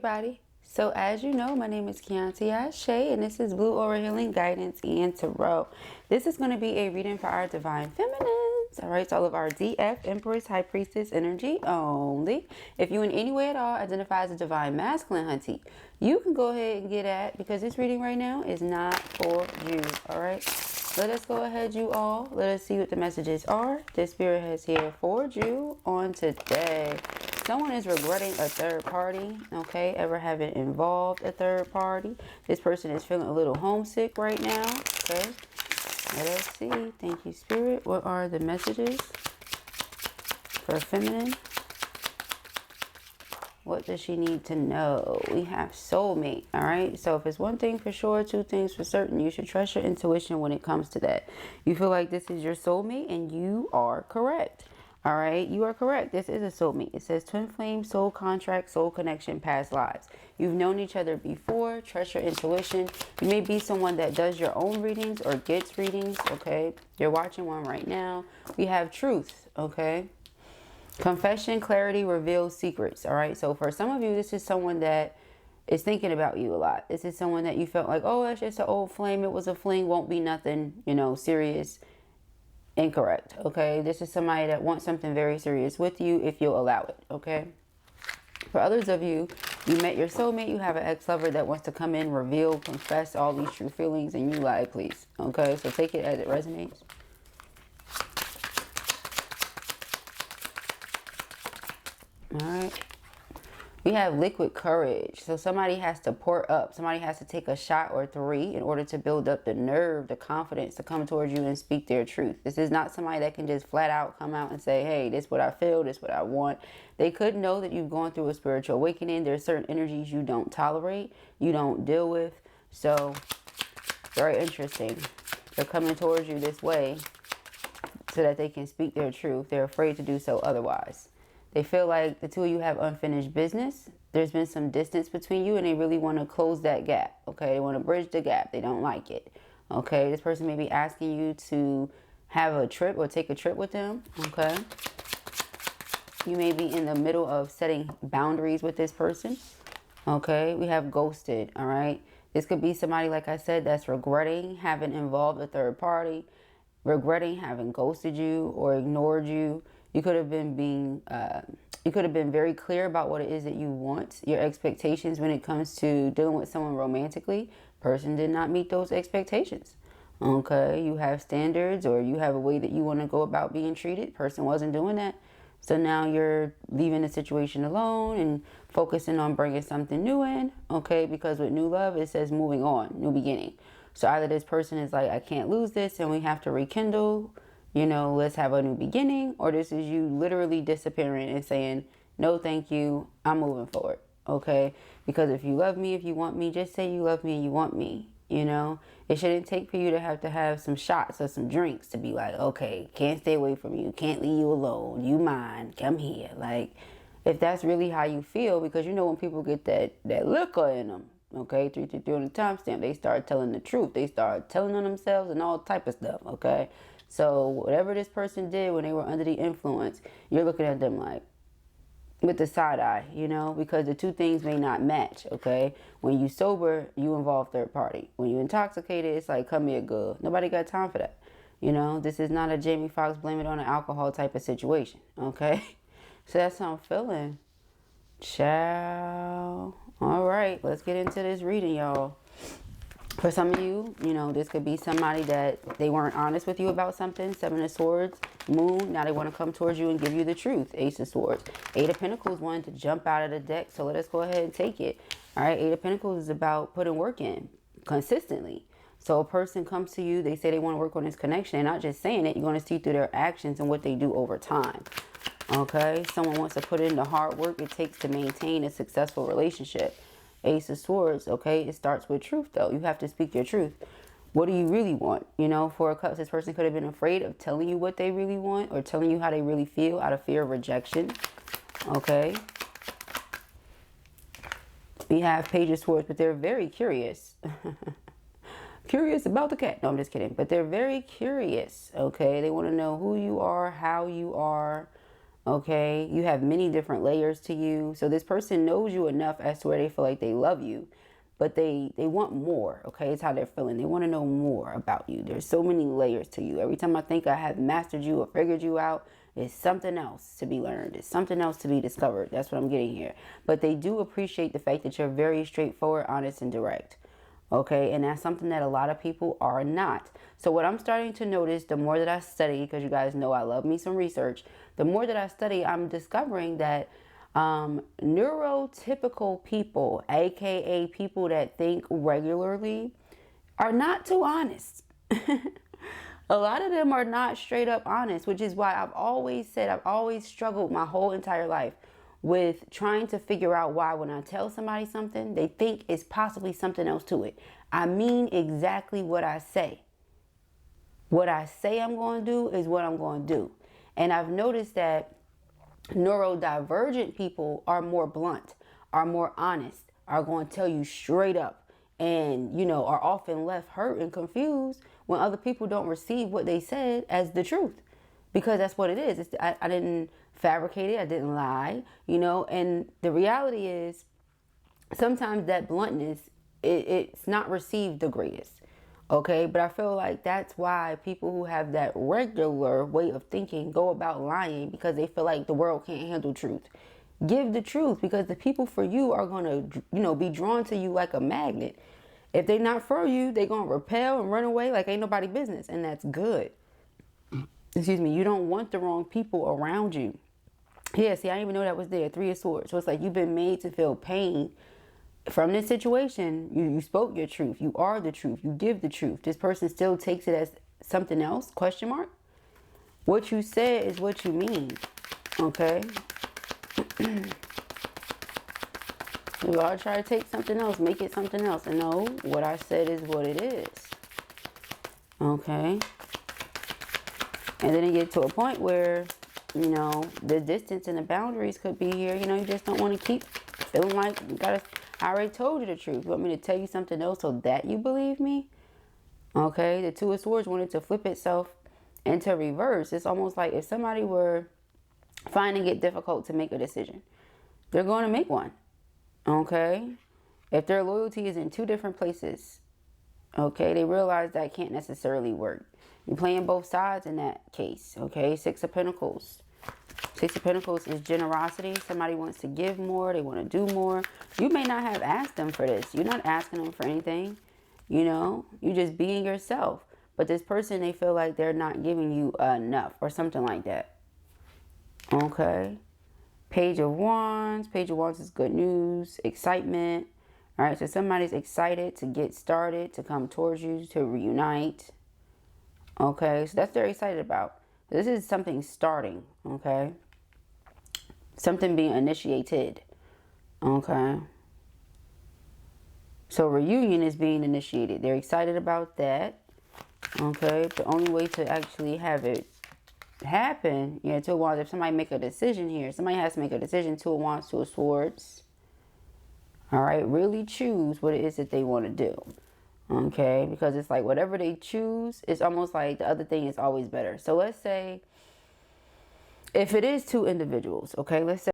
everybody. So as you know, my name is Kianti Ayshea and this is Blue Aura Healing Guidance and Tarot. This is going to be a reading for our Divine Feminines. Alright, so all of our DF, Empress, High Priestess energy only. If you in any way at all identify as a Divine Masculine, hunty, you can go ahead and get at, because this reading right now is not for you. Alright, let us go ahead, you all. Let us see what the messages are this Spirit has here for you on today. Someone is regretting a third party, okay? Ever having involved a third party. This person is feeling a little homesick right now, okay? Let us see. Thank you, Spirit. What are the messages for feminine? What does she need to know? We have soulmate, all right? So if it's one thing for sure, two things for certain, you should trust your intuition when it comes to that. You feel like this is your soulmate and you are correct. All right, you are correct. This is a soulmate. It says twin flame, soul contract, soul connection, past lives. You've known each other before. Trust your intuition. You may be someone that does your own readings or gets readings, okay? You're watching one right now. We have truth, okay? Confession, clarity, reveals secrets, all right? So for some of you, this is someone that is thinking about you a lot. This is someone that you felt like, oh, that's just an old flame. It was a fling, won't be nothing, you know, serious. Incorrect, okay? This is somebody that wants something very serious with you if you'll allow it, okay? For others of you, you met your soulmate, you have an ex-lover that wants to come in, reveal, confess all these true feelings, and you lie, please, okay? So take it as it resonates. All right. We have liquid courage. So somebody has to pour up. Somebody has to take a shot or three in order to build up the nerve, the confidence to come towards you and speak their truth. This is not somebody that can just flat out come out and say, hey, this is what I feel, this is what I want. They could know that you've gone through a spiritual awakening. There's certain energies you don't tolerate, you don't deal with. So very interesting. They're coming towards you this way so that they can speak their truth. They're afraid to do so otherwise. They feel like the two of you have unfinished business. There's been some distance between you and they really want to close that gap, okay? They want to bridge the gap. They don't like it, okay? This person may be asking you to have a trip or take a trip with them, okay? You may be in the middle of setting boundaries with this person, okay? We have ghosted, all right? This could be somebody, like I said, that's regretting having involved a third party, regretting having ghosted you or ignored you. You could have been very clear about what it is that you want, your expectations when it comes to dealing with someone romantically. Person did not meet those expectations. Okay, you have standards or you have a way that you want to go about being treated. Person wasn't doing that. So now you're leaving the situation alone and focusing on bringing something new in. Okay, because with new love, it says moving on, new beginning. So either this person is like, I can't lose this and we have to rekindle, you know, let's have a new beginning, or this is you literally disappearing and saying, no, thank you, I'm moving forward, okay? Because if you love me, if you want me, just say you love me and you want me, you know? It shouldn't take for you to have some shots or some drinks to be like, okay, can't stay away from you, can't leave you alone, you mine, come here. Like, if that's really how you feel, because you know when people get that liquor in them, okay, 333 on the timestamp, they start telling the truth, they start telling on themselves and all type of stuff, okay? So whatever this person did when they were under the influence, you're looking at them like with the side eye, you know, because the two things may not match, okay? When you sober, you involve third party. When you intoxicated, it's like, come here, good. Nobody got time for that. You know, this is not a Jamie Foxx blame it on an alcohol type of situation, okay? So that's how I'm feeling. Ciao. All right, let's get into this reading, y'all. For some of you, you know, this could be somebody that they weren't honest with you about something. Seven of Swords, Moon. Now they want to come towards you and give you the truth. Ace of Swords. Eight of Pentacles wanted to jump out of the deck. So let us go ahead and take it. All right. Eight of Pentacles is about putting work in consistently. So a person comes to you. They say they want to work on this connection. They're not just saying it. You're going to see through their actions and what they do over time. Okay. Someone wants to put in the hard work it takes to maintain a successful relationship. Ace of Swords, okay? It starts with truth, though. You have to speak your truth. What do you really want? You know, Four of Cups, this person could have been afraid of telling you what they really want or telling you how they really feel out of fear of rejection, okay? We have Page of Swords, but they're very curious. Curious about the cat. No, I'm just kidding. But they're very curious, okay? They want to know who you are, how you are, Okay, you have many different layers to you. So this person knows you enough as to where they feel like they love you, but they want more. Okay, it's how they're feeling. They want to know more about you. There's so many layers to you. Every time I think I have mastered you or figured you out, it's something else to be learned. It's something else to be discovered. That's what I'm getting here. But they do appreciate the fact that you're very straightforward, honest, and direct. Okay, and that's something that a lot of people are not. So what I'm starting to notice, the more that I study, because you guys know I love me some research, the more that I study, I'm discovering that neurotypical people, aka people that think regularly, are not too honest. A lot of them are not straight up honest, which is why I've always said, I've always struggled my whole entire life with trying to figure out why when I tell somebody something, they think it's possibly something else to it. I mean exactly what I say. What I say I'm going to do is what I'm going to do. And I've noticed that neurodivergent people are more blunt, are more honest, are going to tell you straight up, and, you know, are often left hurt and confused when other people don't receive what they said as the truth. Because that's what it is. I didn't fabricate it. I didn't lie, you know. And the reality is sometimes that bluntness, it's not received the greatest. Okay, but I feel like that's why people who have that regular way of thinking go about lying, because they feel like the world can't handle truth. Give the truth, because the people for you are going to, you know, be drawn to you like a magnet. If they're not for you, they're going to repel and run away like ain't nobody business. And that's good. Excuse me. You don't want the wrong people around you. Yeah, see, I didn't even know that was there. 3 of Swords. So it's like you've been made to feel pain from this situation. You spoke your truth. You are the truth. You give the truth. This person still takes it as something else? Question mark. What you said is what you mean. Okay. You all try to take something else, make it something else. And no, what I said is what it is. Okay. And then it gets to a point where, you know, the distance and the boundaries could be here. You know, you just don't want to keep feeling like you gotta, I already told you the truth. You want me to tell you something else so that you believe me? Okay, the 2 of Swords wanted to flip itself into reverse. It's almost like if somebody were finding it difficult to make a decision, they're going to make one. Okay, if their loyalty is in 2 different places, okay, they realize that can't necessarily work. You're playing both sides in that case. Okay, 6 of Pentacles. 6 of Pentacles is generosity. Somebody wants to give more. They want to do more. You may not have asked them for this. You're not asking them for anything. You know, you're just being yourself. But this person, they feel like they're not giving you enough or something like that. Okay. Page of Wands. Page of Wands is good news, excitement. All right, so somebody's excited to get started, to come towards you, to reunite. Okay, so that's what they're excited about. This is something starting, okay? Something being initiated, okay? So reunion is being initiated. They're excited about that, okay? The only way to actually have it happen, yeah, 2 of Wands, if somebody make a decision here, somebody has to make a decision. 2 of Wands, 2 of Swords. All right, really choose what it is that they want to do. Okay, because it's like whatever they choose, it's almost like the other thing is always better. So let's say if it is 2 individuals, okay, let's say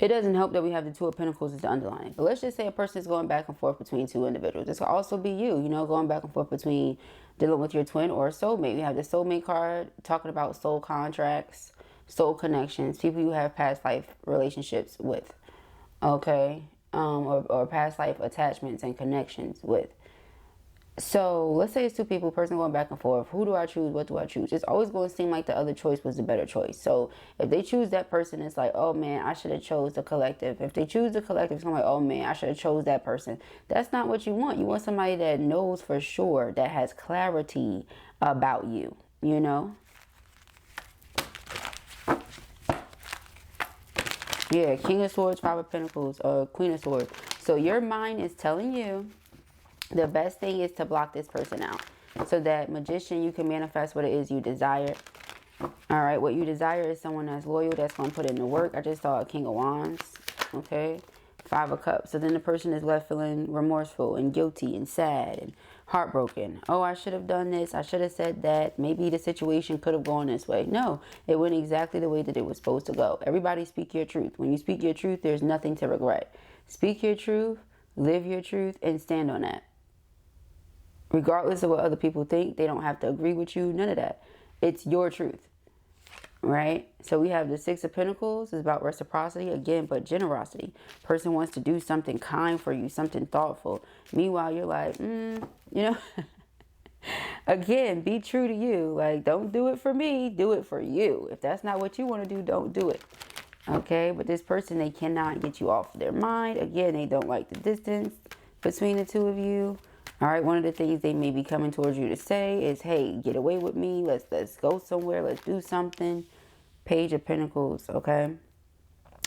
it doesn't help that we have the 2 of Pentacles as the underlying. But let's just say a person is going back and forth between 2 individuals. This could also be you, you know, going back and forth between dealing with your twin or a soulmate. We have the soulmate card talking about soul contracts, soul connections, people you have past life relationships with, okay, or past life attachments and connections with. So let's say it's 2 people, person going back and forth. Who do I choose? What do I choose? It's always going to seem like the other choice was the better choice. So if they choose that person, it's like, oh man, I should have chose the collective. If they choose the collective, it's like, oh man, I should have chose that person. That's not what you want. You want somebody that knows for sure, that has clarity about you, you know? Yeah, King of Swords, 5 of Pentacles, Queen of Swords. So your mind is telling you the best thing is to block this person out. So that Magician, you can manifest what it is you desire. All right, what you desire is someone that's loyal, that's going to put in the work. I just saw a King of Wands. Okay. Five of Cups. So then the person is left feeling remorseful and guilty and sad and heartbroken. Oh, I should have done this. I should have said that. Maybe the situation could have gone this way. No, it went exactly the way that it was supposed to go. Everybody speak your truth. When you speak your truth, there's nothing to regret. Speak your truth, live your truth, and stand on that. Regardless of what other people think, they don't have to agree with you. None of that. It's your truth. Right? So we have the Six of Pentacles. It's about reciprocity again, but generosity. Person wants to do something kind for you, something thoughtful. Meanwhile, you're like, you know, again, be true to you. Like, don't do it for me, do it for you. If that's not what you want to do, don't do it. Okay? But this person, they cannot get you off their mind. Again, they don't like the distance between the two of you. All right, one of the things they may be coming towards you to say is, hey, get away with me. Let's go somewhere. Let's do something. Page of Pentacles, okay?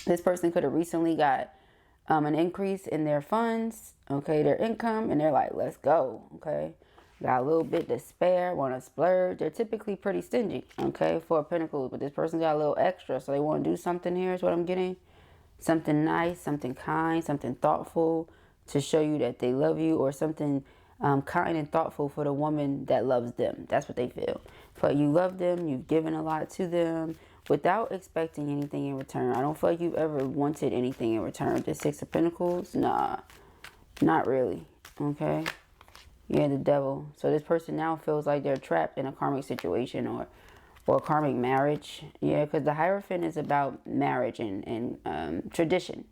This person could have recently got an increase in their funds, okay, their income, and they're like, let's go, okay? Got a little bit to spare, want to splurge. They're typically pretty stingy, okay, for Pentacles, but this person got a little extra, so they want to do something here is what I'm getting. Something nice, something kind, something thoughtful to show you that they love you, or something kind and thoughtful for the woman that loves them. That's what they feel. But you love them, you've given a lot to them without expecting anything in return. I don't feel like you've ever wanted anything in return. The Six of Pentacles, nah, not really, okay? Yeah, the Devil. So this person now feels like they're trapped in a karmic situation or a karmic marriage. Yeah, because the Hierophant is about marriage and tradition.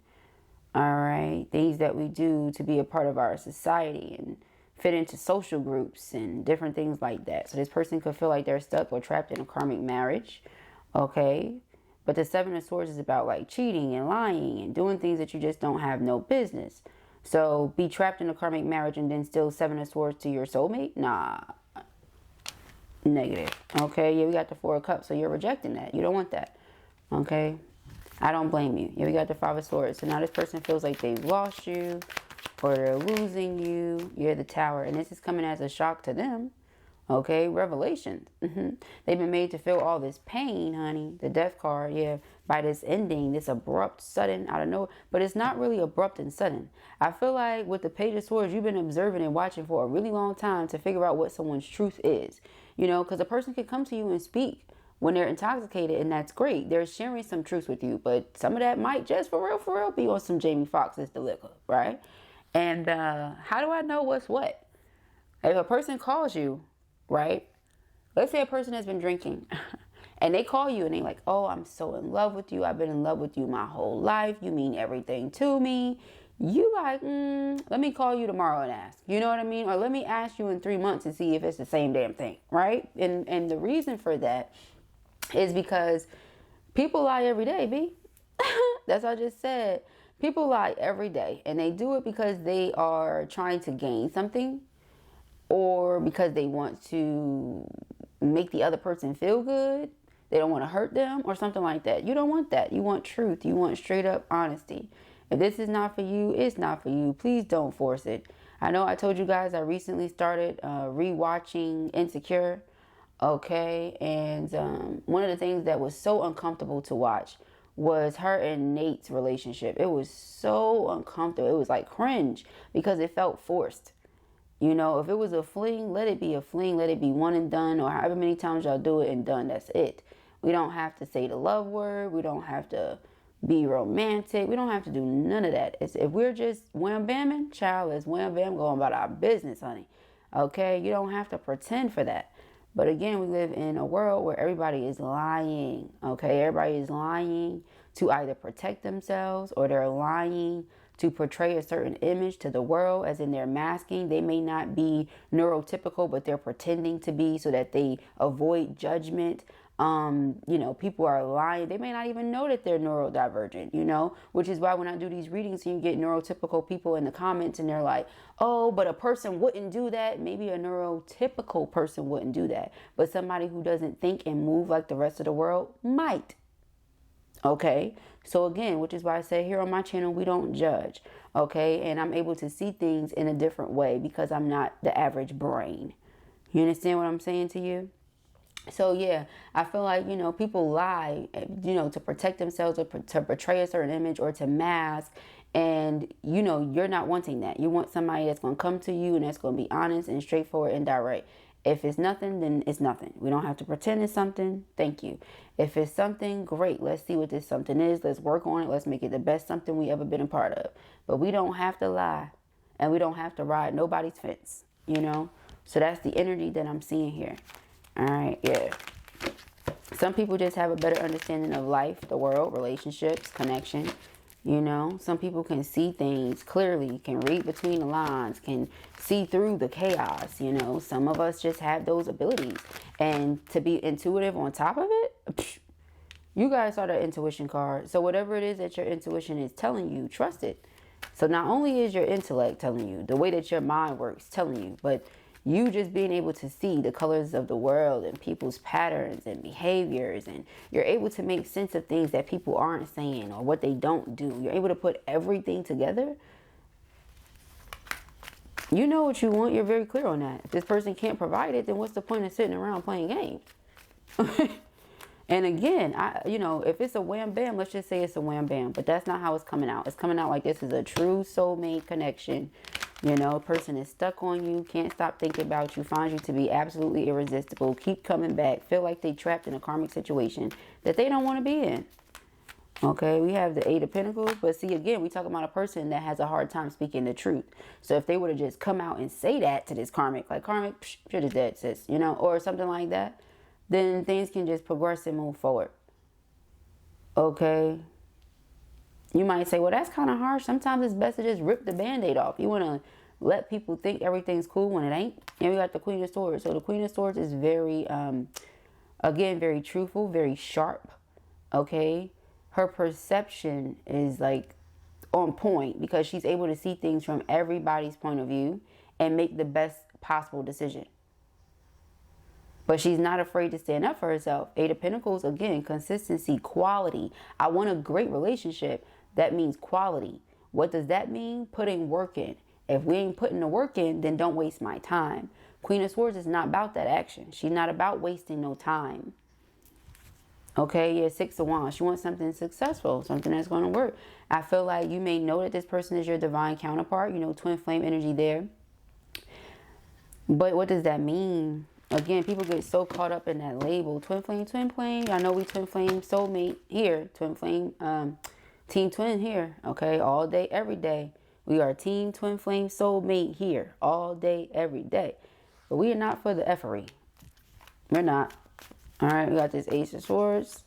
All right, things that we do to be a part of our society and fit into social groups and different things like that. So this person could feel like they're stuck or trapped in a karmic marriage, okay? But the Seven of Swords is about like cheating and lying and doing things that you just don't have no business. So be trapped in a karmic marriage and then still Seven of Swords to your soulmate? Nah, negative, okay? Yeah, we got the Four of Cups, so you're rejecting that. You don't want that, okay? I don't blame you. Yeah, we got the Five of Swords. So now this person feels like they've lost you or they're losing you. You're the Tower. And this is coming as a shock to them. Okay, revelations. They've been made to feel all this pain, honey. The Death card, yeah, by this ending, this abrupt, sudden, out of nowhere. But it's not really abrupt and sudden. I feel like with the Page of Swords, you've been observing and watching for a really long time to figure out what someone's truth is. You know, because a person can come to you and speak when they're intoxicated, and that's great. They're sharing some truth with you, but some of that might just for real be on some Jamie Foxx's The Liquor, right? And how do I know what's what? If a person calls you, right? Let's say a person has been drinking and they call you and they like, oh, I'm so in love with you. I've been in love with you my whole life. You mean everything to me. You like, let me call you tomorrow and ask. You know what I mean? Or let me ask you in 3 months and see if it's the same damn thing, right? And the reason for that is because people lie every day, B. That's what I just said. People lie every day, and they do it because they are trying to gain something or because they want to make the other person feel good. They don't want to hurt them or something like that. You don't want that. You want truth. You want straight up honesty. If this is not for you, it's not for you. Please don't force it. I know I told you guys I recently started rewatching Insecure. Okay, and one of the things that was so uncomfortable to watch was her and Nate's relationship. It was so uncomfortable. It was like cringe because it felt forced. You know, if it was a fling, let it be a fling. Let it be one and done, or however many times y'all do it and done. That's it. We don't have to say the love word. We don't have to be romantic. We don't have to do none of that. If we're just wham bamming, child, is wham bam going about our business, honey. Okay, you don't have to pretend for that. But again, we live in a world where everybody is lying, okay? Everybody is lying to either protect themselves or they're lying to portray a certain image to the world, as in they're masking. They may not be neurotypical, but they're pretending to be so that they avoid judgment. You know, people are lying. They may not even know that they're neurodivergent, you know, which is why when I do these readings and you get neurotypical people in the comments and they're like, oh, but a person wouldn't do that. Maybe a neurotypical person wouldn't do that, but somebody who doesn't think and move like the rest of the world might. Okay. So again, which is why I say here on my channel, we don't judge. Okay. And I'm able to see things in a different way because I'm not the average brain. You understand what I'm saying to you? So yeah, I feel like, you know, people lie, you know, to protect themselves or to portray a certain image or to mask And, you know, you're not wanting that. You want somebody that's going to come to you and that's going to be honest and straightforward and direct. If it's nothing, then it's nothing. We don't have to pretend it's something. Thank you. If it's something, great. Let's see what this something is. Let's work on it. Let's make it the best something we ever been a part of. But we don't have to lie. And we don't have to ride nobody's fence, you know. So that's the energy that I'm seeing here. All right, yeah. Some people just have a better understanding of life, the world, relationships, connection. You know, some people can see things clearly, can read between the lines, can see through the chaos. You know, some of us just have those abilities. And to be intuitive on top of it, you guys are the intuition card. So whatever it is that your intuition is telling you, trust it. So not only is your intellect telling you, the way that your mind works telling you, but you just being able to see the colors of the world and people's patterns and behaviors, and you're able to make sense of things that people aren't saying or what they don't do. You're able to put everything together. You know what you want. You're very clear on that. If this person can't provide it, then what's the point of sitting around playing games? And again, you know, if it's a wham bam, let's just say it's a wham bam, but that's not how it's coming out. It's coming out like this is a true soulmate connection. You know, a person is stuck on you, can't stop thinking about you, finds you to be absolutely irresistible, keep coming back, feel like they trapped in a karmic situation that they don't want to be in. Okay, we have the Eight of Pentacles, but see, again, we talking about a person that has a hard time speaking the truth. So if they were to just come out and say that to this karmic, like, karmic, psh, shit is dead, sis, you know, or something like that, then things can just progress and move forward. Okay. You might say, well, that's kind of harsh. Sometimes it's best to just rip the Band-Aid off. You want to let people think everything's cool when it ain't. And we got the Queen of Swords. So the Queen of Swords is very, again, very truthful, very sharp. Okay. Her perception is like on point because she's able to see things from everybody's point of view and make the best possible decision. But she's not afraid to stand up for herself. Eight of Pentacles, again, consistency, quality. I want a great relationship. That means quality. What does that mean? Putting work in. If we ain't putting the work in, then don't waste my time. Queen of Swords is not about that action. She's not about wasting no time. Okay, yeah, Six of Wands. She wants something successful, something that's going to work. I feel like you may know that this person is your divine counterpart. You know, twin flame energy there. But what does that mean? Again, people get so caught up in that label. Twin flame, twin flame. I know we twin flame soulmate here. Twin flame, team twin here. Okay, all day, every day. We are team twin flame soulmate here. All day, every day. But we are not for the effery. We're not. All right, we got this Ace of Swords.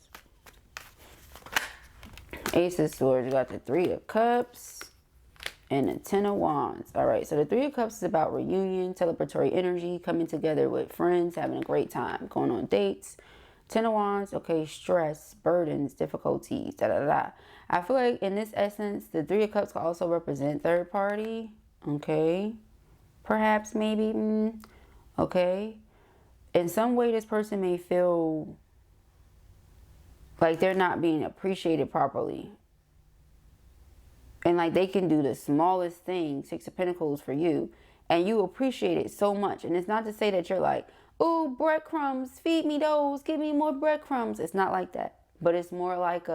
Ace of Swords. We got the Three of Cups. And the Ten of Wands. All right, so the Three of Cups is about reunion, celebratory energy, coming together with friends, having a great time, going on dates. Ten of Wands, okay, stress, burdens, difficulties, da-da-da. I feel like in this essence, the Three of Cups can also represent third party, okay? Perhaps, maybe, okay? In some way, this person may feel like they're not being appreciated properly. And like they can do the smallest thing, Six of Pentacles for you, and you appreciate it so much. And it's not to say that you're like, oh, breadcrumbs, feed me those, give me more breadcrumbs. It's not like that. But it's more like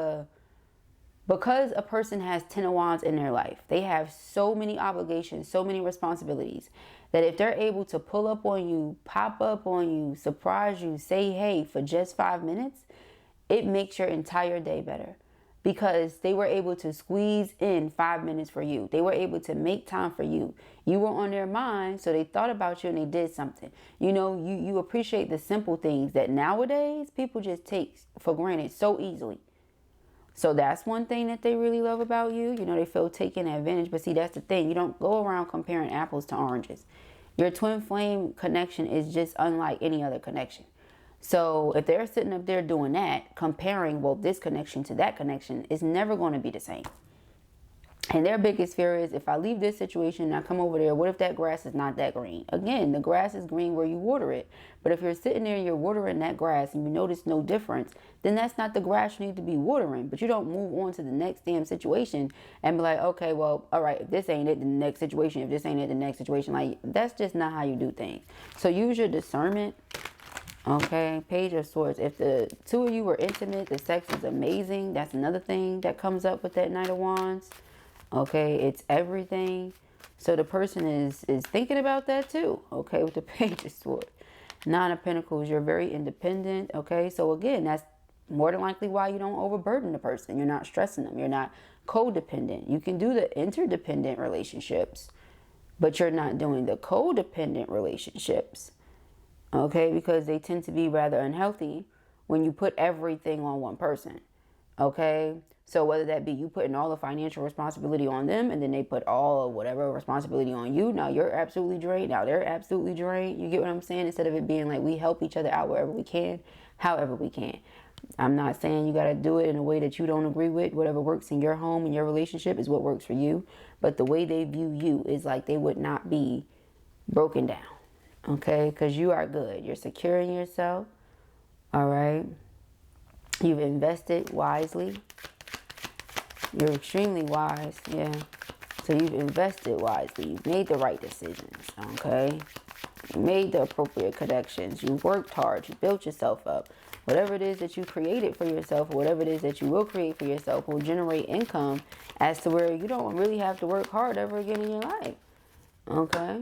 because a person has Ten of Wands in their life, they have so many obligations, so many responsibilities, that if they're able to pull up on you, pop up on you, surprise you, say hey for just 5 minutes, it makes your entire day better. Because they were able to squeeze in 5 minutes for you. They were able to make time for you. You were on their mind, so they thought about you and they did something. You know, you appreciate the simple things that nowadays people just take for granted so easily. So that's one thing that they really love about you. You know, they feel taken advantage. But see, that's the thing. You don't go around comparing apples to oranges. Your twin flame connection is just unlike any other connection. So if they're sitting up there doing that, comparing, well, this connection to that connection is never going to be the same. And their biggest fear is, if I leave this situation and I come over there, what if that grass is not that green? Again, the grass is green where you water it. But if you're sitting there and you're watering that grass and you notice no difference, then that's not the grass you need to be watering. But you don't move on to the next damn situation and be like, okay, well, all right, if this ain't it, the next situation. If this ain't it, the next situation. Like, that's just not how you do things. So use your discernment. Okay, Page of Swords. If the two of you were intimate, the sex is amazing. That's another thing that comes up with that Knight of Wands. Okay, it's everything. So the person is thinking about that too. Okay, with the Page of Swords. Nine of Pentacles, you're very independent. Okay, so again, that's more than likely why you don't overburden the person. You're not stressing them. You're not codependent. You can do the interdependent relationships, but you're not doing the codependent relationships. Okay, because they tend to be rather unhealthy when you put everything on one person. Okay, so whether that be you putting all the financial responsibility on them and then they put all of whatever responsibility on you, now you're absolutely drained, now they're absolutely drained. You get what I'm saying? Instead of it being like we help each other out wherever we can, however we can. I'm not saying you got to do it in a way that you don't agree with. Whatever works in your home and your relationship is what works for you. But the way they view you is like they would not be broken down. Okay, because you are good. You're secure in yourself. All right. You've invested wisely. You're extremely wise. Yeah. So you've invested wisely. You've made the right decisions. Okay. You made the appropriate connections. You worked hard. You built yourself up. Whatever it is that you created for yourself, or whatever it is that you will create for yourself, will generate income as to where you don't really have to work hard ever again in your life. Okay.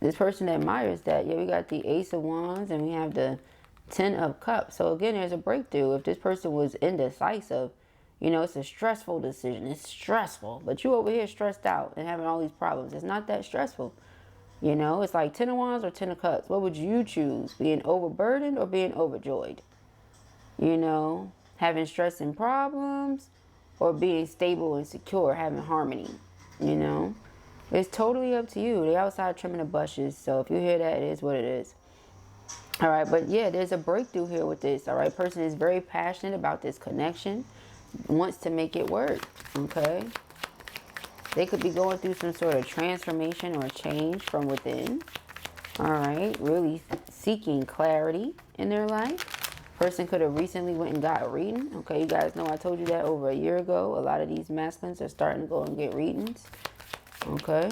This person admires that. Yeah, we got the Ace of Wands and we have the 10 of Cups. So again, there's a breakthrough. If this person was indecisive, you know, it's a stressful decision. It's stressful. But you over here stressed out and having all these problems. It's not that stressful. You know, it's like 10 of Wands or 10 of Cups. What would you choose? Being overburdened or being overjoyed? You know, having stress and problems or being stable and secure, having harmony, you know? It's totally up to you. They outside trimming the bushes. So if you hear that, it is what it is. All right. But yeah, there's a breakthrough here with this. All right. Person is very passionate about this connection. Wants to make it work. Okay. They could be going through some sort of transformation or change from within. All right. Really seeking clarity in their life. Person could have recently went and got a reading. Okay. You guys know I told you that over a year ago. A lot of these masculines are starting to go and get readings. Okay,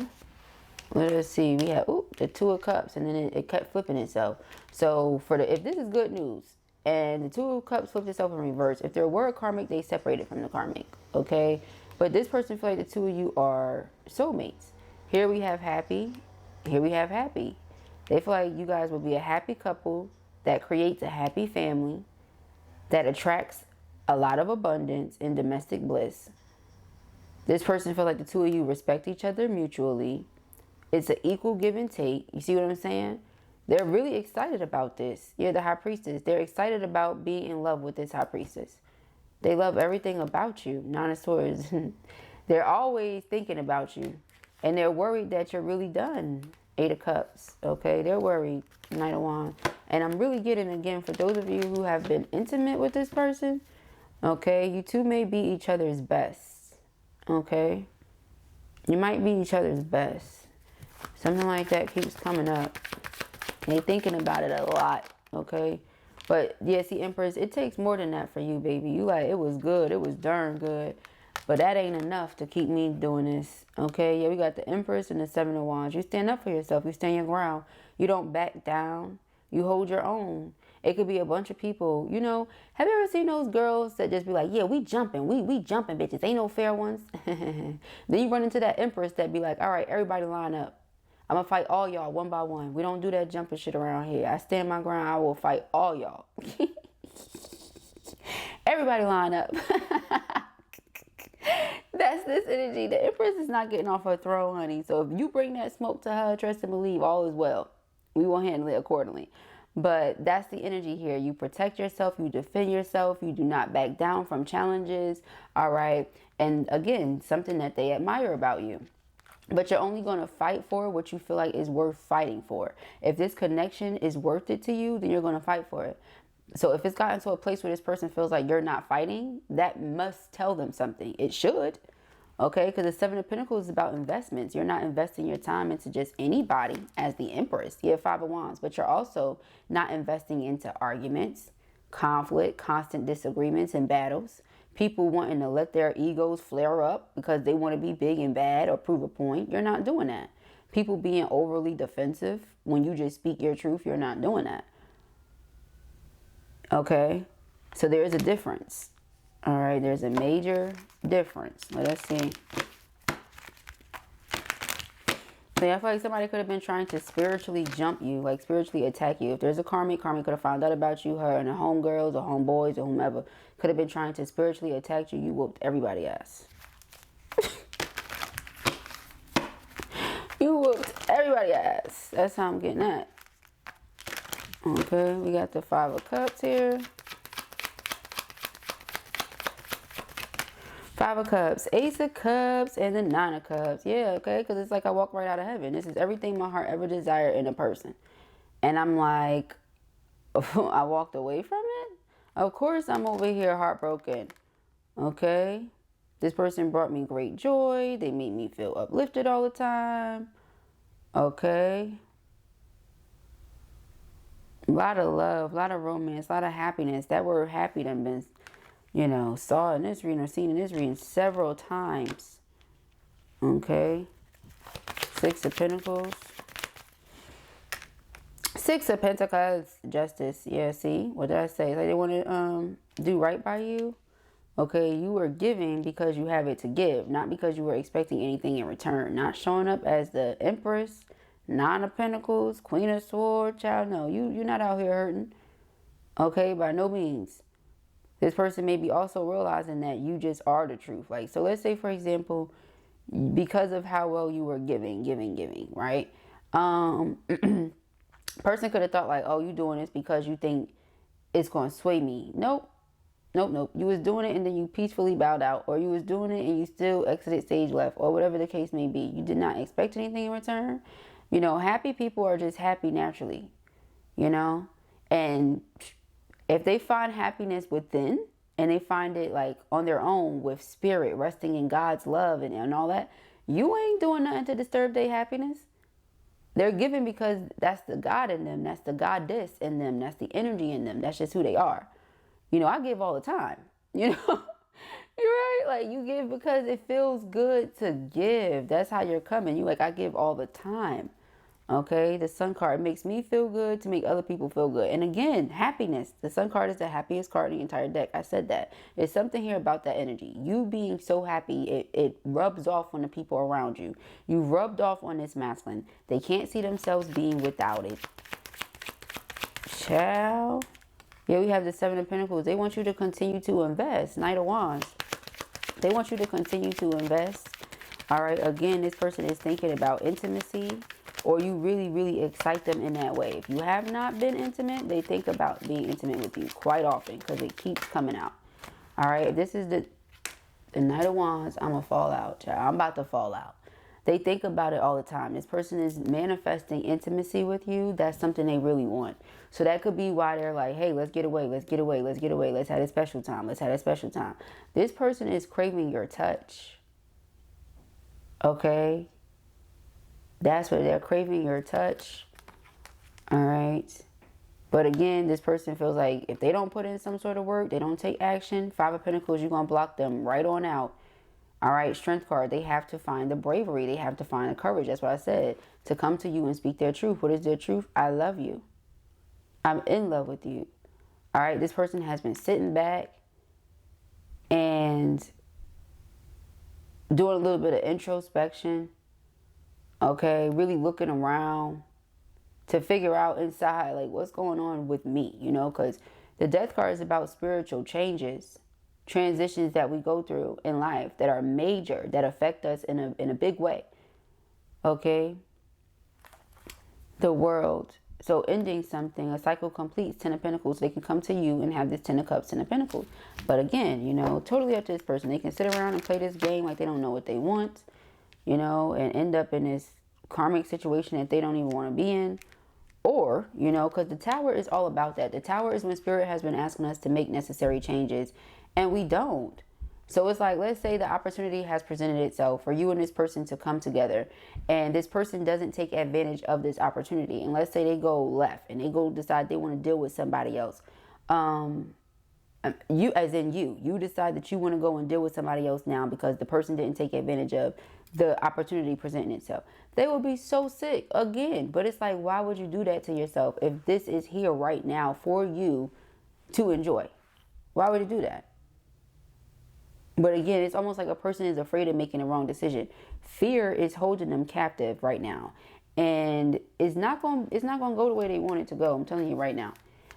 let us see. We have the Two of Cups, and then it kept flipping itself. So for if this is good news, and the Two of Cups flipped itself in reverse, if there were a karmic, they separated from the karmic. Okay, but this person feel like the two of you are soulmates. Here we have happy. Here we have happy. They feel like you guys will be a happy couple that creates a happy family that attracts a lot of abundance and domestic bliss. This person feels like the two of you respect each other mutually. It's an equal give and take. You see what I'm saying? They're really excited about this. You're the High Priestess. They're excited about being in love with this High Priestess. They love everything about you. Nine of Swords. They're always thinking about you. And they're worried that you're really done. Eight of Cups. Okay, they're worried. Knight of Wands. And I'm really getting, again, for those of you who have been intimate with this person, okay, you two may be each other's best. Okay, you might be each other's best. Something like that keeps coming up. They thinking about it a lot. Okay, but yeah, see, Empress, it takes more than that for you, baby. You like, it was good, it was darn good, but that ain't enough to keep me doing this. Okay, yeah, we got the Empress and the Seven of Wands. You stand up for yourself. You stand your ground. You don't back down. You hold your own. It could be a bunch of people, you know. Have you ever seen those girls that just be like, yeah, we jumping. We jumping, bitches. Ain't no fair ones. Then you run into that Empress that be like, all right, everybody line up. I'm going to fight all y'all one by one. We don't do that jumping shit around here. I stand my ground. I will fight all y'all. Everybody line up. That's this energy. The Empress is not getting off her throne, honey. So if you bring that smoke to her, trust and believe, all is well. We will handle it accordingly. But that's the energy here. You protect yourself. You defend yourself. You do not back down from challenges. All right. And again, something that they admire about you. But you're only going to fight for what you feel like is worth fighting for. If this connection is worth it to you, then you're going to fight for it. So if it's gotten to a place where this person feels like you're not fighting, that must tell them something. It should. Okay, because the Seven of Pentacles is about investments. You're not investing your time into just anybody as the Empress. You have Five of Wands, but you're also not investing into arguments, conflict, constant disagreements and battles. People wanting to let their egos flare up because they want to be big and bad or prove a point. You're not doing that. People being overly defensive when you just speak your truth, you're not doing that. Okay, so there is a difference. All right, there's a major difference. Let us see. So yeah, I feel like somebody could have been trying to spiritually jump you, like spiritually attack you. If there's a karmic could have found out about you, her and the homegirls or homeboys or whomever could have been trying to spiritually attack you. You whooped everybody's ass. You whooped everybody's ass. That's how I'm getting at. Okay, we got the 5 of Cups here. 5 of Cups, Ace of Cups, and the 9 of Cups. Yeah, okay, because it's like I walk right out of heaven. This is everything my heart ever desired in a person. And I'm like, I walked away from it? Of course I'm over here heartbroken. Okay? This person brought me great joy. They made me feel uplifted all the time. Okay? A lot of love, a lot of romance, a lot of happiness. That word happy done been, you know, saw in this reading or seen in this reading several times. Okay? 6 of Pentacles. 6 of Pentacles, Justice. Yeah, see? What did I say? Like they want to do right by you. Okay, you were giving because you have it to give, not because you were expecting anything in return. Not showing up as the Empress, 9 of Pentacles, Queen of Swords, child. No, you're not out here hurting. Okay, by no means. This person may be also realizing that you just are the truth. Like, so let's say, for example, because of how well you were giving, right? Person could have thought like, oh, you doing this because you think it's going to sway me. Nope. You was doing it and then you peacefully bowed out, or you was doing it and you still exited stage left, or whatever the case may be. You did not expect anything in return. You know, happy people are just happy naturally, you know, and if they find happiness within and they find it like on their own with spirit, resting in God's love and all that, you ain't doing nothing to disturb their happiness. They're giving because that's the God in them. That's the goddess in them. That's the energy in them. That's just who they are. You know, I give all the time, you know, you're right. Like you give because it feels good to give. That's how you're coming. You like, I give all the time. Okay. The Sun card makes me feel good to make other people feel good. And again, happiness. The Sun card is the happiest card in the entire deck. I said that. There's something here about that energy. You being so happy, it rubs off on the people around you. You rubbed off on this masculine. They can't see themselves being without it. Child. Yeah, we have the 7 of Pentacles. They want you to continue to invest. Knight of Wands. They want you to continue to invest. All right. Again, this person is thinking about intimacy, or you really, really excite them in that way. If you have not been intimate, they think about being intimate with you quite often because it keeps coming out. All right. If this is the Knight of Wands, I'm going to fall out, child. I'm about to fall out. They think about it all the time. This person is manifesting intimacy with you. That's something they really want. So that could be why they're like, hey, let's get away. Let's get away. Let's get away. Let's have a special time. Let's have a special time. This person is craving your touch. Okay. That's what they're craving, your touch. All right. But again, this person feels like if they don't put in some sort of work, they don't take action, 5 of Pentacles, you're going to block them right on out. All right, Strength card, they have to find the bravery. They have to find the courage. That's what I said. To come to you and speak their truth. What is their truth? I love you. I'm in love with you. All right, this person has been sitting back and doing a little bit of introspection. Okay, really looking around to figure out inside, like, what's going on with me, you know, because the Death card is about spiritual changes. Transitions that we go through in life that are major, that affect us in a big way. Okay. The World. So ending something, a cycle completes. 10 of Pentacles. They can come to you and have this 10 of Cups, 10 of Pentacles. But again, you know, totally up to this person. They can sit around and play this game like they don't know what they want, you know, and end up in this karmic situation that they don't even want to be in. Or, you know, because the Tower is all about that. The Tower is when Spirit has been asking us to make necessary changes and we don't. So it's like, let's say the opportunity has presented itself for you and this person to come together, and this person doesn't take advantage of this opportunity. And let's say they go left and they go decide they want to deal with somebody else. You, as in you decide that you want to go and deal with somebody else now because the person didn't take advantage of the opportunity presenting itself. They will be so sick again. But it's like, why would you do that to yourself if this is here right now for you to enjoy? Why would you do that? But again, it's almost like a person is afraid of making the wrong decision. Fear is holding them captive right now. And it's not going to go the way they want it to go. I'm telling you right now.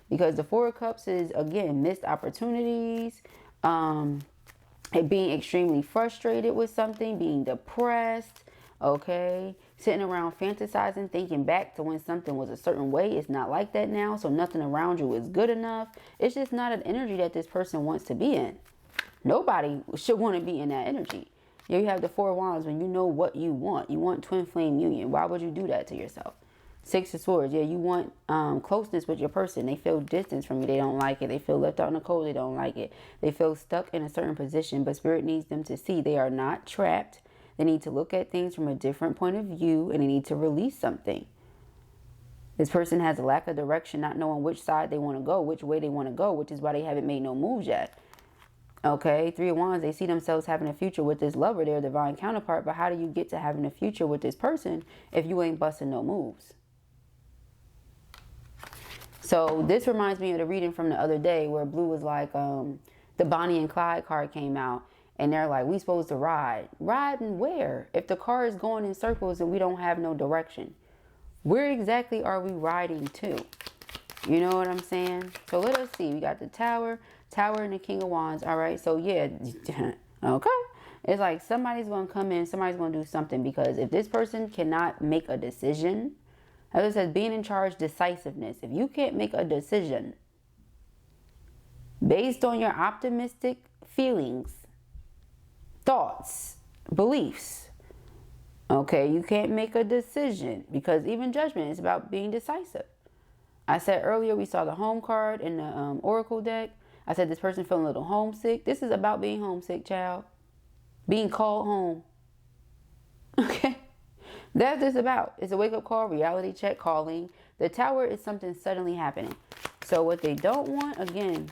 Because the Four of Cups is, again, missed opportunities, being extremely frustrated with something, being depressed, okay? Sitting around fantasizing, thinking back to when something was a certain way. It's not like that now, so nothing around you is good enough. It's just not an energy that this person wants to be in. Nobody should want to be in that energy. Here you have the Four of Wands when you know what you want. You want twin flame union. Why would you do that to yourself? Six of Swords. Yeah, you want closeness with your person. They feel distance from you. They don't like it. They feel left out in the cold. They don't like it. They feel stuck in a certain position, but Spirit needs them to see they are not trapped. They need to look at things from a different point of view, and they need to release something. This person has a lack of direction, not knowing which side they want to go, which way they want to go, which is why they haven't made no moves yet. Okay, Three of Wands, they see themselves having a future with this lover, their divine counterpart, but how do you get to having a future with this person if you ain't busting no moves? So this reminds me of the reading from the other day where Blue was like, the Bonnie and Clyde card came out, and they're like, we supposed to ride. Riding where? If the car is going in circles and we don't have no direction, where exactly are we riding to? You know what I'm saying? So let us see. We got the Tower and the King of Wands. All right. So yeah. Okay. It's like somebody's going to come in. Somebody's going to do something, because if this person cannot make a decision, as it says, being in charge, decisiveness. If you can't make a decision based on your optimistic feelings, thoughts, beliefs, okay, you can't make a decision, because even Judgment is about being decisive. I said earlier we saw the Home card in the Oracle deck. I said this person feeling a little homesick. This is about being homesick, child. Being called home. Okay. That's what it's about. It's a wake-up call, reality check, calling. The Tower is something suddenly happening. So what they don't want, again,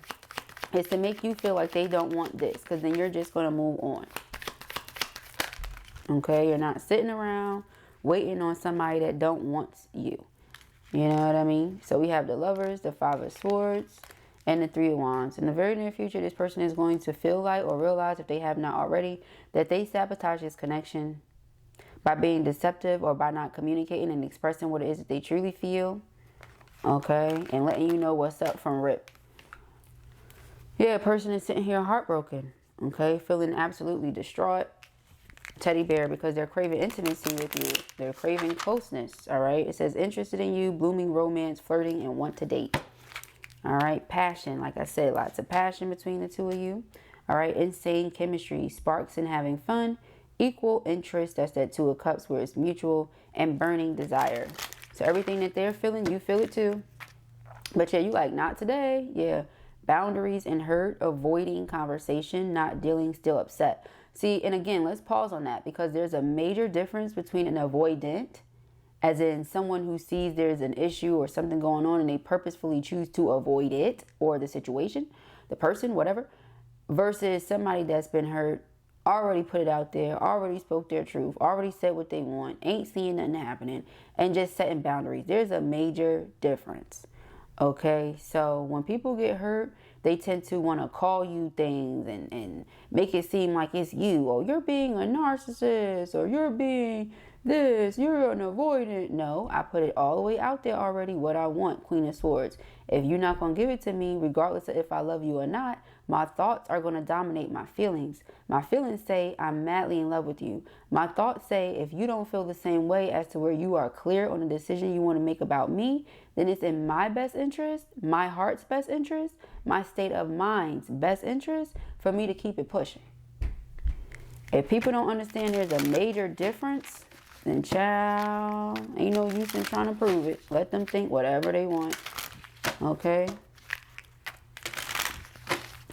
is to make you feel like they don't want this, because then you're just going to move on. Okay? You're not sitting around waiting on somebody that don't want you. You know what I mean? So we have the Lovers, the Five of Swords, and the Three of Wands. In the very near future, this person is going to feel like, or realize if they have not already, that they sabotage this connection by being deceptive or by not communicating and expressing what it is that they truly feel. Okay? And letting you know what's up from rip. Yeah, a person is sitting here heartbroken. Okay? Feeling absolutely distraught. Teddy bear, because they're craving intimacy with you. They're craving closeness. All right? It says interested in you, blooming romance, flirting, and want to date. All right? Passion. Like I said, lots of passion between the two of you. All right? Insane chemistry. Sparks and having fun. Equal interest, that's that Two of Cups where it's mutual, and burning desire. So everything that they're feeling, you feel it too. But yeah, you like, not today. Yeah. Boundaries and hurt, avoiding conversation, not dealing, still upset. See, and again, let's pause on that, because there's a major difference between an avoidant, as in someone who sees there's an issue or something going on and they purposefully choose to avoid it or the situation, the person, whatever, versus somebody that's been hurt, already put it out there, already spoke their truth, already said what they want, ain't seeing nothing happening, and just setting boundaries. There's a major difference. Okay, so when people get hurt, they tend to want to call you things and make it seem like it's you. Or you're being a narcissist, or you're being this, you're an avoidant. No, I put it all the way out there already, what I want, Queen of Swords. If you're not going to give it to me, regardless of if I love you or not, my thoughts are going to dominate my feelings. My feelings say I'm madly in love with you. My thoughts say if you don't feel the same way as to where you are clear on the decision you want to make about me, then it's in my best interest, my heart's best interest, my state of mind's best interest for me to keep it pushing. If people don't understand there's a major difference, then child, ain't no use in trying to prove it. Let them think whatever they want. Okay?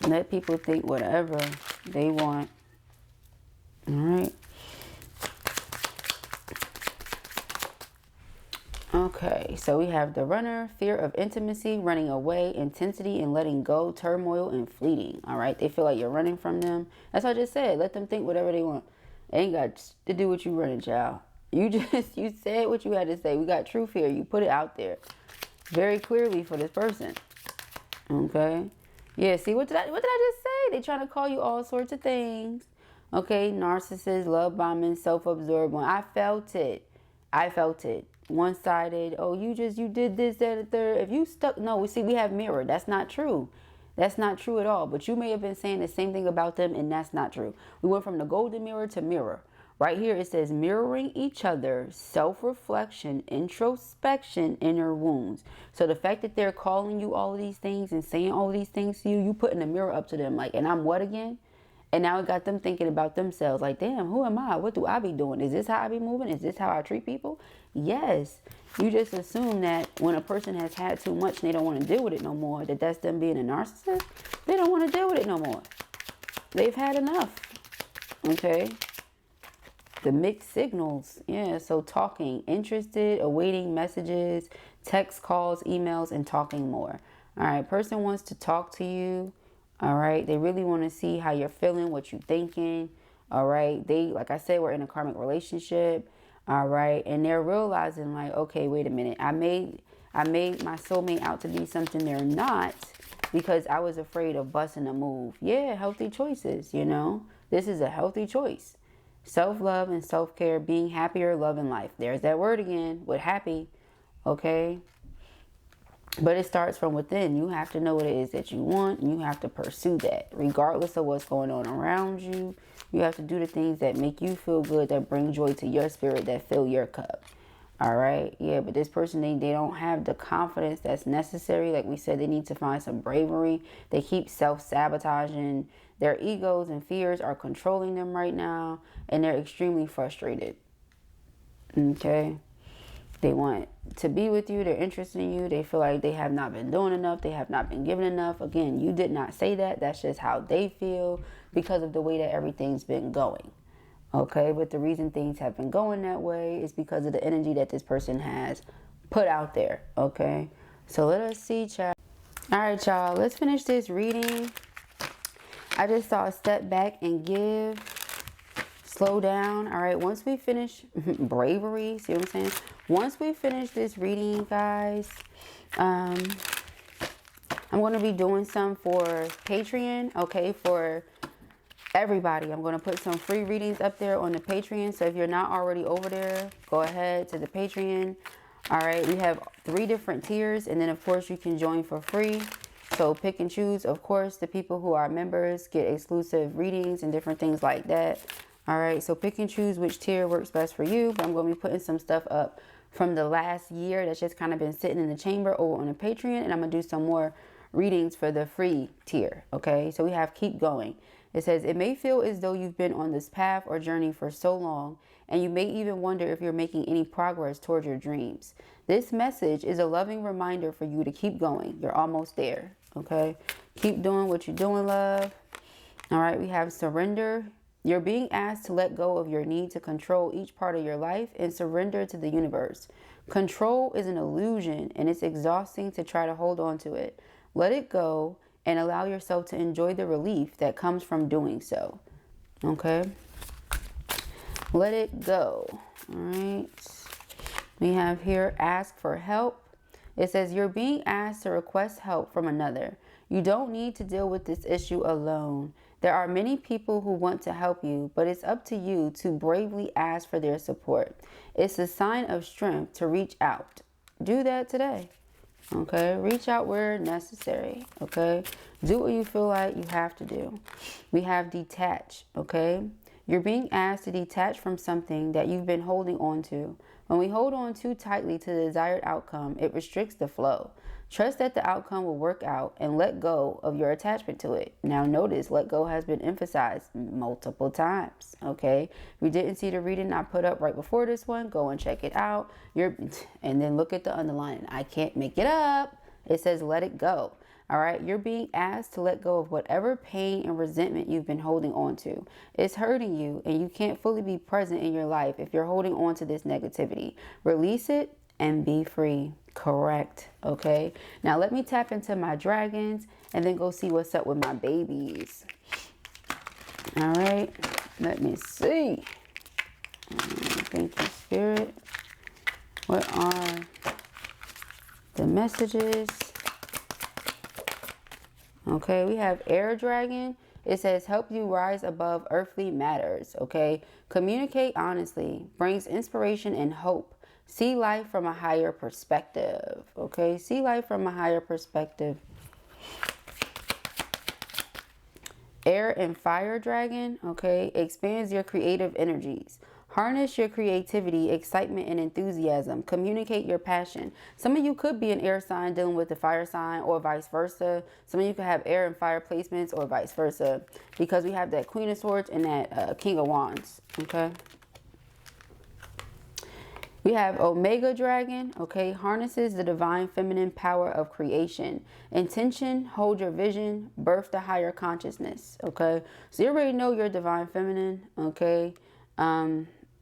Let people think whatever they want. All right. Okay, so we have the Runner, fear of intimacy, running away, intensity and letting go, turmoil and fleeting. All right, they feel like you're running from them. That's what I just said. Let them think whatever they want. They ain't got to do what you running, child. You said what you had to say. We got truth here. You put it out there very clearly for this person. Okay. Yeah, see, what did I just say? They trying to call you all sorts of things. Okay, narcissist, love bombing, self-absorbed one. I felt it. One-sided. Oh, you did this, that, and the third. If you stuck, no, we have mirror. That's not true. That's not true at all. But you may have been saying the same thing about them, and that's not true. We went from the golden mirror to mirror. Right here it says mirroring each other, self-reflection, introspection, inner wounds. So the fact that they're calling you all of these things and saying all of these things to you, you putting a mirror up to them like, and I'm what again? And now it got them thinking about themselves like, damn, who am I? What do I be doing? Is this how I be moving? Is this how I treat people? Yes. You just assume that when a person has had too much and they don't want to deal with it no more, that's them being a narcissist. They don't want to deal with it no more. They've had enough. Okay. The mixed signals. Yeah, so talking, interested, awaiting messages, text, calls, emails, and talking more. All right, person wants to talk to you. All right, they really want to see how you're feeling, what you're thinking. All right, they, like I said, we're in a karmic relationship. All right, and they're realizing like, okay, wait a minute. I made my soulmate out to be something they're not because I was afraid of busting a move. Yeah, healthy choices, you know. This is a healthy choice. Self-love and self-care, being happier, loving life. There's that word again with happy, okay? But it starts from within. You have to know what it is that you want, and you have to pursue that. Regardless of what's going on around you, you have to do the things that make you feel good, that bring joy to your spirit, that fill your cup. All right? Yeah, but this person, they don't have the confidence that's necessary. Like we said, they need to find some bravery. They keep self-sabotaging. Their egos and fears are controlling them right now, and they're extremely frustrated. Okay? They want to be with you. They're interested in you. They feel like they have not been doing enough. They have not been given enough. Again, you did not say that. That's just how they feel because of the way that everything's been going. Okay? But the reason things have been going that way is because of the energy that this person has put out there. Okay? So let us see, child. All right, y'all. Let's finish this reading. I just thought step back and give, slow down. All right, once we finish bravery, see what I'm saying? Once we finish this reading, guys, I'm going to be doing some for Patreon, okay, for everybody. I'm going to put some free readings up there on the Patreon. So if you're not already over there, go ahead to the Patreon. All right, we have 3 different tiers, and then of course you can join for free. So pick and choose. Of course, the people who are members get exclusive readings and different things like that. All right, so pick and choose which tier works best for you. But I'm going to be putting some stuff up from the last year that's just kind of been sitting in the chamber over on the Patreon. And I'm going to do some more readings for the free tier. Okay, so we have keep going. It says, it may feel as though you've been on this path or journey for so long, and you may even wonder if you're making any progress toward your dreams. This message is a loving reminder for you to keep going. You're almost there. Okay, keep doing what you're doing, love. All right, we have surrender. You're being asked to let go of your need to control each part of your life and surrender to the universe. Control is an illusion, and it's exhausting to try to hold on to it. Let it go and allow yourself to enjoy the relief that comes from doing so. Okay, let it go. All right, we have here ask for help. It says you're being asked to request help from another. You don't need to deal with this issue alone. There are many people who want to help you, but it's up to you to bravely ask for their support. It's a sign of strength to reach out. Do that today. Okay, reach out where necessary. Okay, do what you feel like you have to do. We have detach. Okay, you're being asked to detach from something that you've been holding on to. When we hold on too tightly to the desired outcome, it restricts the flow. Trust that the outcome will work out and let go of your attachment to it. Now notice, let go has been emphasized multiple times, okay? If you didn't see the reading I put up right before this one, go and check it out. And then look at the underline. I can't make it up. It says let it go. All right, you're being asked to let go of whatever pain and resentment you've been holding on to. It's hurting you, and you can't fully be present in your life if you're holding on to this negativity. Release it and be free. Correct. Okay, now let me tap into my dragons and then go see what's up with my babies. All right, let me see. Thank you, Spirit. What are the messages Okay, we have air dragon. It says help you rise above earthly matters. Okay, communicate honestly, brings inspiration and hope. See life from a higher perspective. Okay, see life from a higher perspective. Air and fire dragon. Okay, expands your creative energies. Harness your creativity, excitement, and enthusiasm. Communicate your passion. Some of you could be an air sign dealing with the fire sign, or vice versa. Some of you could have air and fire placements, or vice versa, because we have that Queen of Swords and that King of Wands. Okay. We have Omega Dragon. Okay, harnesses the divine feminine power of creation. Intention, hold your vision, birth the higher consciousness. Okay, so you already know you're divine feminine. Okay.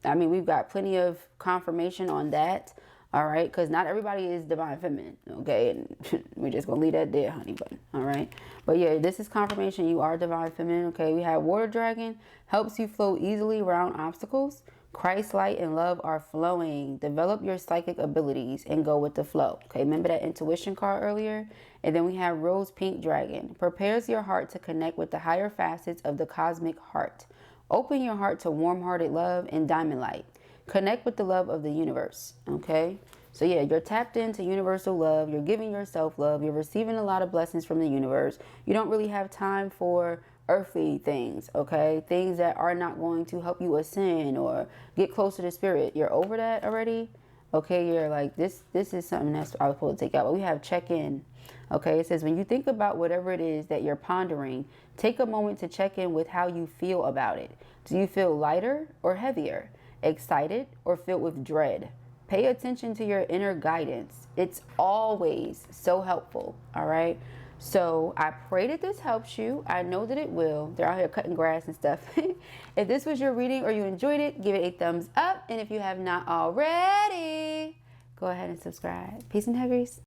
I mean, we've got plenty of confirmation on that. All right, because not everybody is divine feminine. Okay, and we're just gonna leave that there, honey bun. All right, but yeah, this is confirmation you are divine feminine. Okay, we have Water Dragon, helps you flow easily around obstacles. Christ light and love are flowing. Develop your psychic abilities and go with the flow. Okay, remember that intuition card earlier? And then we have Rose Pink Dragon, prepares your heart to connect with the higher facets of the cosmic heart. Open your heart to warm-hearted love and diamond light. Connect with the love of the universe, okay? So yeah, you're tapped into universal love. You're giving yourself love. You're receiving a lot of blessings from the universe. You don't really have time for earthly things, okay? Things that are not going to help you ascend or get closer to spirit. You're over that already, okay? You're like, this is something that's I was supposed to take out. But we have check-in. Okay, it says when you think about whatever it is that you're pondering, take a moment to check in with how you feel about it. Do you feel lighter or heavier, excited or filled with dread? Pay attention to your inner guidance. It's always so helpful, all right? So I pray that this helps you. I know that it will. They're out here cutting grass and stuff. If this was your reading or you enjoyed it, give it a thumbs up. And if you have not already, go ahead and subscribe. Peace and hair grease.